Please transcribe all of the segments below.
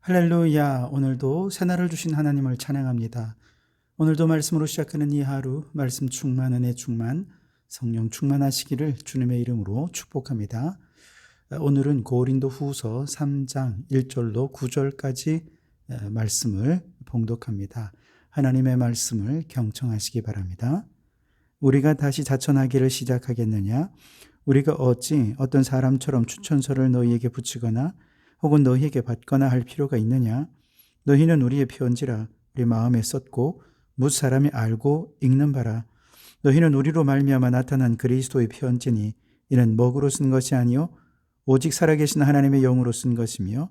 할렐루야. 오늘도 새날을 주신 하나님을 찬양합니다. 오늘도 말씀으로 시작하는 이 하루, 말씀 충만, 은혜 충만, 성령 충만하시기를 주님의 이름으로 축복합니다. 오늘은 고린도 후서 3장 1절로 9절까지 말씀을 봉독합니다. 하나님의 말씀을 경청하시기 바랍니다. 우리가 다시 자천하기를 시작하겠느냐? 우리가 어찌 어떤 사람처럼 추천서를 너희에게 붙이거나 혹은 너희에게 받거나 할 필요가 있느냐? 너희는 우리의 편지라 우리 마음에 썼고 뭇 사람이 알고 읽는 바라. 너희는 우리로 말미암아 나타난 그리스도의 편지니 이는 먹으로 쓴 것이 아니요 오직 살아계신 하나님의 영으로 쓴 것이며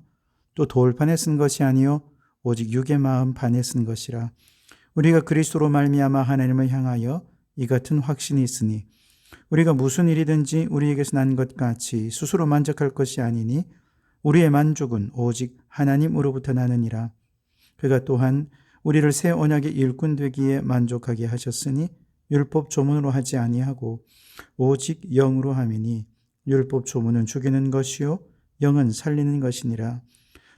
또 돌판에 쓴 것이 아니요 오직 육의 마음 판에 쓴 것이라. 우리가 그리스도로 말미암아 하나님을 향하여 이 같은 확신이 있으니 우리가 무슨 일이든지 우리에게서 난 것 같이 스스로 만족할 것이 아니니 우리의 만족은 오직 하나님으로부터 나느니라. 그가 또한 우리를 새 언약의 일꾼 되기에 만족하게 하셨으니 율법 조문으로 하지 아니하고 오직 영으로 함이니 율법 조문은 죽이는 것이요 영은 살리는 것이니라.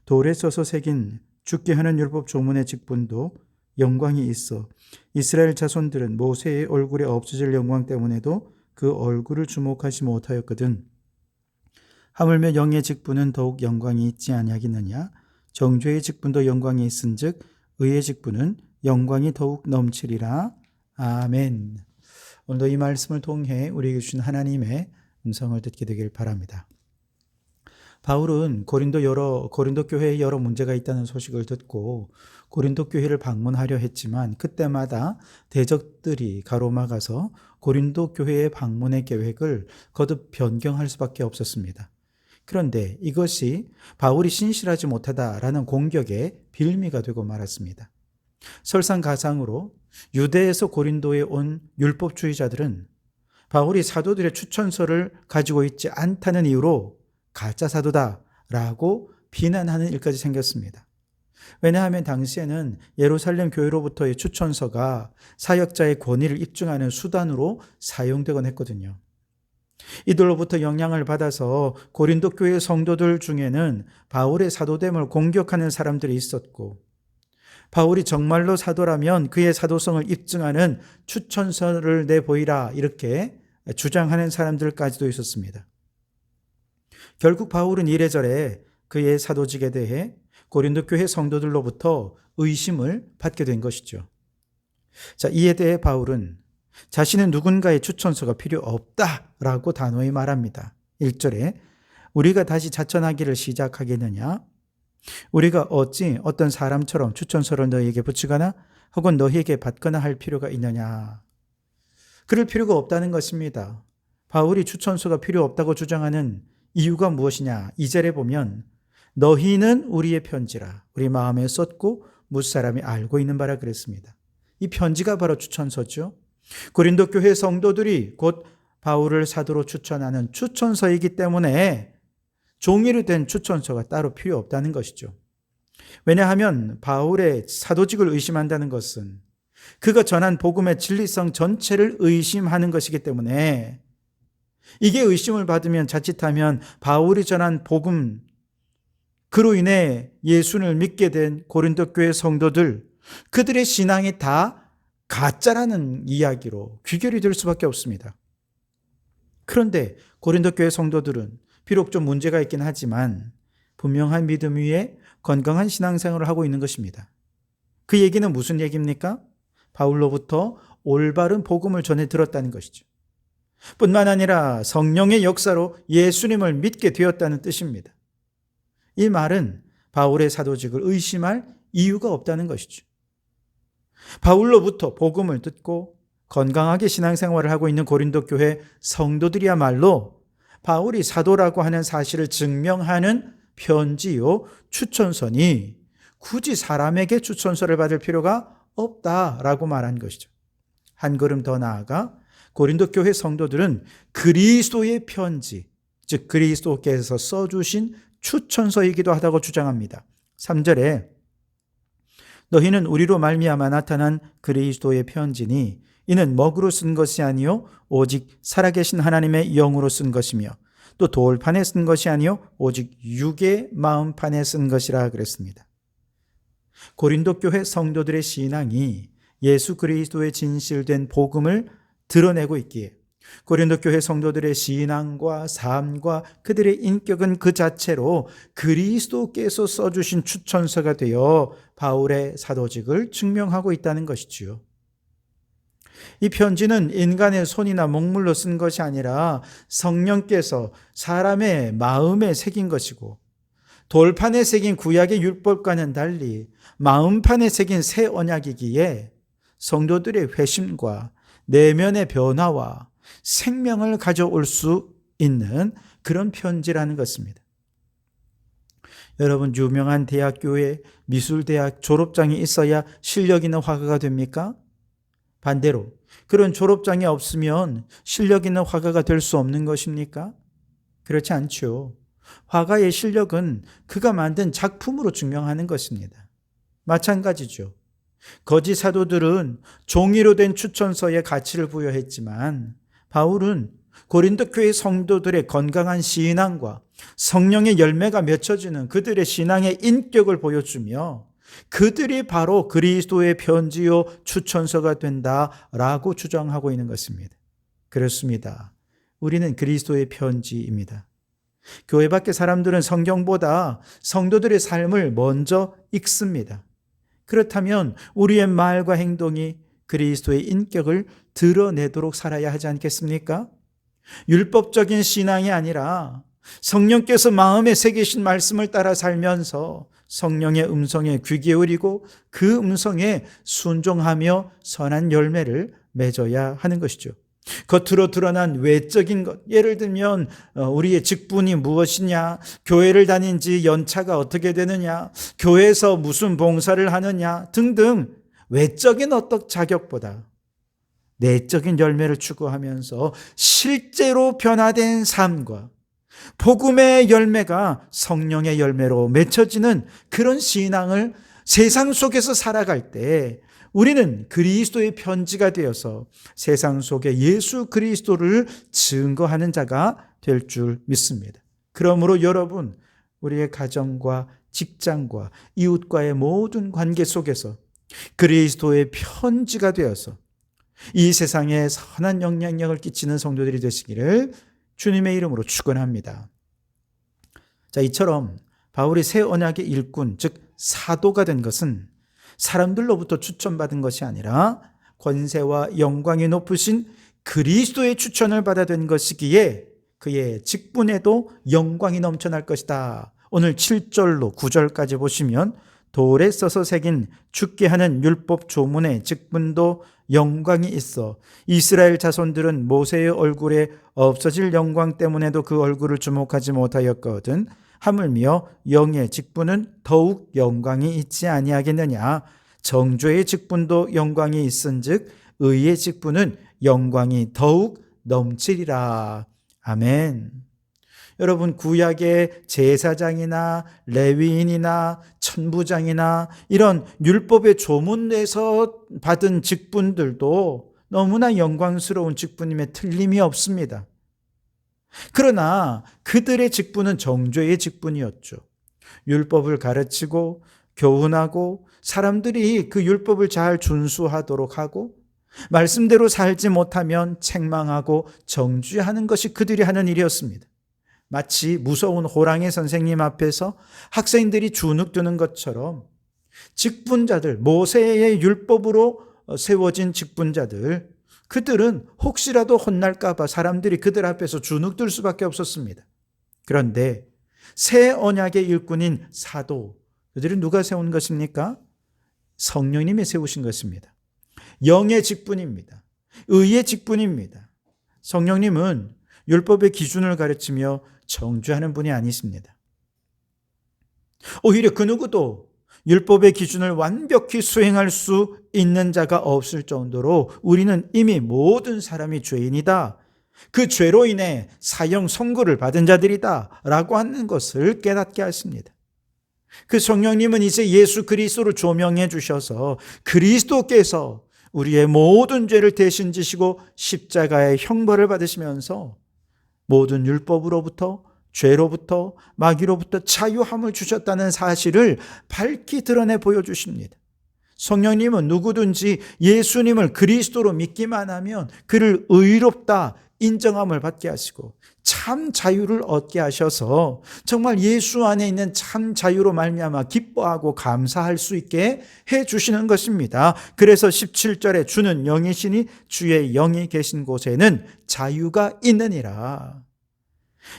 돌에 써서 새긴 죽게 하는 율법 조문의 직분도 영광이 있어 이스라엘 자손들은 모세의 얼굴에 없어질 영광 때문에도 그 얼굴을 주목하지 못하였거든. 하물며 영의 직분은 더욱 영광이 있지 아니하겠느냐? 정죄의 직분도 영광이 있은즉 의의 직분은 영광이 더욱 넘치리라. 아멘. 오늘도 이 말씀을 통해 우리에게 주신 하나님의 음성을 듣게 되길 바랍니다. 바울은 고린도 교회에 여러 문제가 있다는 소식을 듣고 고린도 교회를 방문하려 했지만 그때마다 대적들이 가로막아서 고린도 교회의 방문의 계획을 거듭 변경할 수밖에 없었습니다. 그런데 이것이 바울이 신실하지 못하다라는 공격의 빌미가 되고 말았습니다. 설상가상으로 유대에서 고린도에 온 율법주의자들은 바울이 사도들의 추천서를 가지고 있지 않다는 이유로 가짜 사도다라고 비난하는 일까지 생겼습니다. 왜냐하면 당시에는 예루살렘 교회로부터의 추천서가 사역자의 권위를 입증하는 수단으로 사용되곤 했거든요. 이들로부터 영향을 받아서 고린도 교회 성도들 중에는 바울의 사도됨을 공격하는 사람들이 있었고, 바울이 정말로 사도라면 그의 사도성을 입증하는 추천서를 내보이라 이렇게 주장하는 사람들까지도 있었습니다. 결국 바울은 이래저래 그의 사도직에 대해 고린도 교회 성도들로부터 의심을 받게 된 것이죠. 자, 이에 대해 바울은 자신은 누군가의 추천서가 필요 없다라고 단호히 말합니다. 1절에 우리가 다시 자천하기를 시작하겠느냐? 우리가 어찌 어떤 사람처럼 추천서를 너희에게 붙이거나 혹은 너희에게 받거나 할 필요가 있느냐? 그럴 필요가 없다는 것입니다. 바울이 추천서가 필요 없다고 주장하는 이유가 무엇이냐? 2절에 보면 너희는 우리의 편지라 우리 마음에 썼고 뭇 사람이 알고 있는 바라 그랬습니다. 이 편지가 바로 추천서죠. 고린도 교회 성도들이 곧 바울을 사도로 추천하는 추천서이기 때문에 종이로 된 추천서가 따로 필요 없다는 것이죠. 왜냐하면 바울의 사도직을 의심한다는 것은 그가 전한 복음의 진리성 전체를 의심하는 것이기 때문에 이게 의심을 받으면 자칫하면 바울이 전한 복음 그로 인해 예수를 믿게 된 고린도 교회 성도들 그들의 신앙이 다 가짜라는 이야기로 귀결이 될 수밖에 없습니다. 그런데 고린도 교회 성도들은 비록 좀 문제가 있긴 하지만 분명한 믿음 위에 건강한 신앙생활을 하고 있는 것입니다. 그 얘기는 무슨 얘기입니까? 바울로부터 올바른 복음을 전해 들었다는 것이죠. 뿐만 아니라 성령의 역사로 예수님을 믿게 되었다는 뜻입니다. 이 말은 바울의 사도직을 의심할 이유가 없다는 것이죠. 바울로부터 복음을 듣고 건강하게 신앙생활을 하고 있는 고린도 교회 성도들이야말로 바울이 사도라고 하는 사실을 증명하는 편지요 추천서니 굳이 사람에게 추천서를 받을 필요가 없다라고 말한 것이죠. 한 걸음 더 나아가 고린도 교회 성도들은 그리스도의 편지, 즉 그리스도께서 써주신 추천서이기도 하다고 주장합니다. 3절에 너희는 우리로 말미암아 나타난 그리스도의 편지니 이는 먹으로 쓴 것이 아니요 오직 살아계신 하나님의 영으로 쓴 것이며 또 돌판에 쓴 것이 아니요 오직 육의 마음판에 쓴 것이라 그랬습니다. 고린도 교회 성도들의 신앙이 예수 그리스도의 진실된 복음을 드러내고 있기에 고린도 교회 성도들의 신앙과 삶과 그들의 인격은 그 자체로 그리스도께서 써주신 추천서가 되어 바울의 사도직을 증명하고 있다는 것이지요. 이 편지는 인간의 손이나 목물로 쓴 것이 아니라 성령께서 사람의 마음에 새긴 것이고, 돌판에 새긴 구약의 율법과는 달리 마음판에 새긴 새 언약이기에 성도들의 회심과 내면의 변화와 생명을 가져올 수 있는 그런 편지라는 것입니다. 여러분, 유명한 대학교에 미술대학 졸업장이 있어야 실력 있는 화가가 됩니까? 반대로 그런 졸업장이 없으면 실력 있는 화가가 될 수 없는 것입니까? 그렇지 않죠. 화가의 실력은 그가 만든 작품으로 증명하는 것입니다. 마찬가지죠. 거짓 사도들은 종이로 된 추천서에 가치를 부여했지만 바울은 고린도 교회 성도들의 건강한 신앙과 성령의 열매가 맺혀지는 그들의 신앙의 인격을 보여주며 그들이 바로 그리스도의 편지요 추천서가 된다라고 주장하고 있는 것입니다. 그렇습니다. 우리는 그리스도의 편지입니다. 교회 밖의 사람들은 성경보다 성도들의 삶을 먼저 읽습니다. 그렇다면 우리의 말과 행동이 그리스도의 인격을 드러내도록 살아야 하지 않겠습니까? 율법적인 신앙이 아니라 성령께서 마음에 새기신 말씀을 따라 살면서 성령의 음성에 귀 기울이고 그 음성에 순종하며 선한 열매를 맺어야 하는 것이죠. 겉으로 드러난 외적인 것, 예를 들면 우리의 직분이 무엇이냐, 교회를 다닌 지 연차가 어떻게 되느냐, 교회에서 무슨 봉사를 하느냐 등등 외적인 어떤 자격보다 내적인 열매를 추구하면서 실제로 변화된 삶과 복음의 열매가 성령의 열매로 맺혀지는 그런 신앙을 세상 속에서 살아갈 때 우리는 그리스도의 편지가 되어서 세상 속에 예수 그리스도를 증거하는 자가 될 줄 믿습니다. 그러므로 여러분, 우리의 가정과 직장과 이웃과의 모든 관계 속에서 그리스도의 편지가 되어서 이 세상에 선한 영향력을 끼치는 성도들이 되시기를 주님의 이름으로 축원합니다. 자, 이처럼 바울이 새 언약의 일꾼, 즉 사도가 된 것은 사람들로부터 추천받은 것이 아니라 권세와 영광이 높으신 그리스도의 추천을 받아 된 것이기에 그의 직분에도 영광이 넘쳐날 것이다. 오늘 7절로 9절까지 보시면 돌에 써서 새긴 죽게 하는 율법 조문의 직분도 영광이 있어 이스라엘 자손들은 모세의 얼굴에 없어질 영광 때문에도 그 얼굴을 주목하지 못하였거든 하물며 영의 직분은 더욱 영광이 있지 아니하겠느냐. 정죄의 직분도 영광이 있은즉 의의 직분은 영광이 더욱 넘치리라. 아멘. 여러분, 구약의 제사장이나 레위인이나 천부장이나 이런 율법의 조문에서 받은 직분들도 너무나 영광스러운 직분임에 틀림이 없습니다. 그러나 그들의 직분은 정죄의 직분이었죠. 율법을 가르치고 교훈하고 사람들이 그 율법을 잘 준수하도록 하고 말씀대로 살지 못하면 책망하고 정죄하는 것이 그들이 하는 일이었습니다. 마치 무서운 호랑이 선생님 앞에서 학생들이 주눅드는 것처럼 직분자들, 모세의 율법으로 세워진 직분자들, 그들은 혹시라도 혼날까 봐 사람들이 그들 앞에서 주눅들 수밖에 없었습니다. 그런데 새 언약의 일꾼인 사도, 그들은 누가 세운 것입니까? 성령님이 세우신 것입니다. 영의 직분입니다. 의의 직분입니다. 성령님은 율법의 기준을 가르치며 정죄하는 분이 아니십니다. 오히려 그 누구도 율법의 기준을 완벽히 수행할 수 있는 자가 없을 정도로 우리는 이미 모든 사람이 죄인이다. 그 죄로 인해 사형 선고를 받은 자들이다 라고 하는 것을 깨닫게 하십니다. 그 성령님은 이제 예수 그리스도를 조명해 주셔서 그리스도께서 우리의 모든 죄를 대신 지시고 십자가의 형벌을 받으시면서 모든 율법으로부터, 죄로부터, 마귀로부터 자유함을 주셨다는 사실을 밝히 드러내 보여주십니다. 성령님은 누구든지 예수님을 그리스도로 믿기만 하면 그를 의롭다 인정함을 받게 하시고 참 자유를 얻게 하셔서 정말 예수 안에 있는 참 자유로 말미암아 기뻐하고 감사할 수 있게 해 주시는 것입니다. 그래서 17절에 주는 영이시니 주의 영이 계신 곳에는 자유가 있느니라.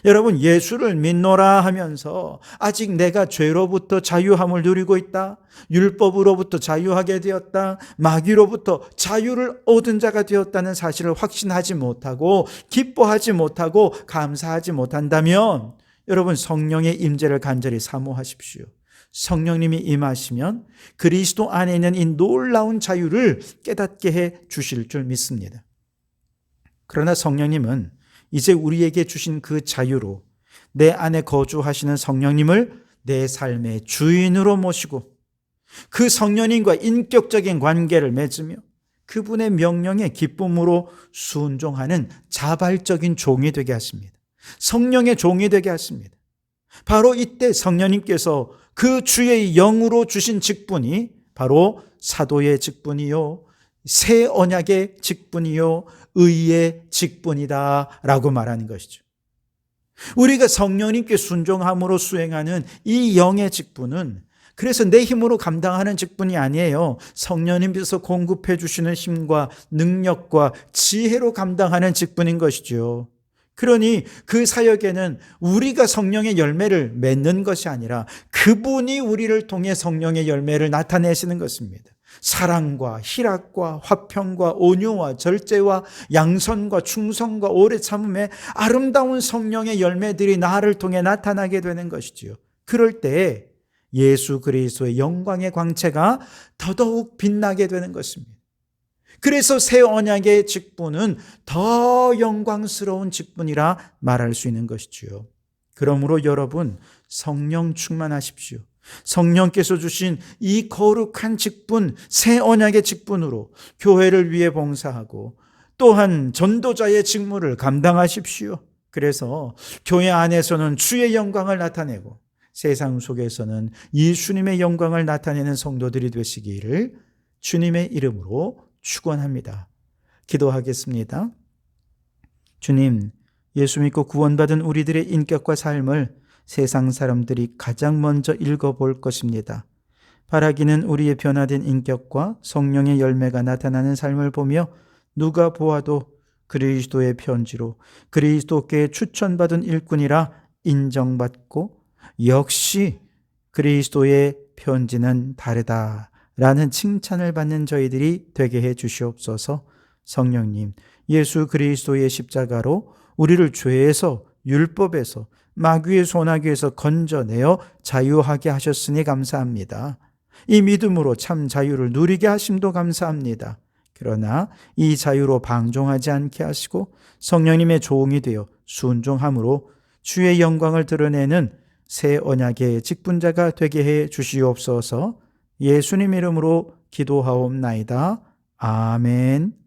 여러분, 예수를 믿노라 하면서 아직 내가 죄로부터 자유함을 누리고 있다, 율법으로부터 자유하게 되었다, 마귀로부터 자유를 얻은 자가 되었다는 사실을 확신하지 못하고 기뻐하지 못하고 감사하지 못한다면 여러분, 성령의 임재를 간절히 사모하십시오. 성령님이 임하시면 그리스도 안에 있는 이 놀라운 자유를 깨닫게 해 주실 줄 믿습니다. 그러나 성령님은 이제 우리에게 주신 그 자유로 내 안에 거주하시는 성령님을 내 삶의 주인으로 모시고 그 성령님과 인격적인 관계를 맺으며 그분의 명령에 기쁨으로 순종하는 자발적인 종이 되게 하십니다. 성령의 종이 되게 하십니다. 바로 이때 성령님께서 그 주의 영으로 주신 직분이 바로 사도의 직분이요, 새 언약의 직분이요, 의의 직분이다 라고 말하는 것이죠. 우리가 성령님께 순종함으로 수행하는 이 영의 직분은 그래서 내 힘으로 감당하는 직분이 아니에요. 성령님께서 공급해 주시는 힘과 능력과 지혜로 감당하는 직분인 것이죠. 그러니 그 사역에는 우리가 성령의 열매를 맺는 것이 아니라 그분이 우리를 통해 성령의 열매를 나타내시는 것입니다. 사랑과 희락과 화평과 온유와 절제와 양선과 충성과 오래 참음의 아름다운 성령의 열매들이 나를 통해 나타나게 되는 것이지요. 그럴 때 예수 그리스도의 영광의 광채가 더더욱 빛나게 되는 것입니다. 그래서 새 언약의 직분은 더 영광스러운 직분이라 말할 수 있는 것이지요. 그러므로 여러분, 성령 충만하십시오. 성령께서 주신 이 거룩한 직분, 새 언약의 직분으로 교회를 위해 봉사하고 또한 전도자의 직무를 감당하십시오. 그래서 교회 안에서는 주의 영광을 나타내고 세상 속에서는 예수님의 영광을 나타내는 성도들이 되시기를 주님의 이름으로 축원합니다. 기도하겠습니다. 주님, 예수 믿고 구원받은 우리들의 인격과 삶을 세상 사람들이 가장 먼저 읽어볼 것입니다. 바라기는 우리의 변화된 인격과 성령의 열매가 나타나는 삶을 보며 누가 보아도 그리스도의 편지로 그리스도께 추천받은 일꾼이라 인정받고 역시 그리스도의 편지는 다르다라는 칭찬을 받는 저희들이 되게 해 주시옵소서. 성령님, 예수 그리스도의 십자가로 우리를 죄에서, 율법에서, 마귀의 소나기에서 건져내어 자유하게 하셨으니 감사합니다. 이 믿음으로 참 자유를 누리게 하심도 감사합니다. 그러나 이 자유로 방종하지 않게 하시고 성령님의 종이 되어 순종함으로 주의 영광을 드러내는 새 언약의 직분자가 되게 해 주시옵소서. 예수님 이름으로 기도하옵나이다. 아멘.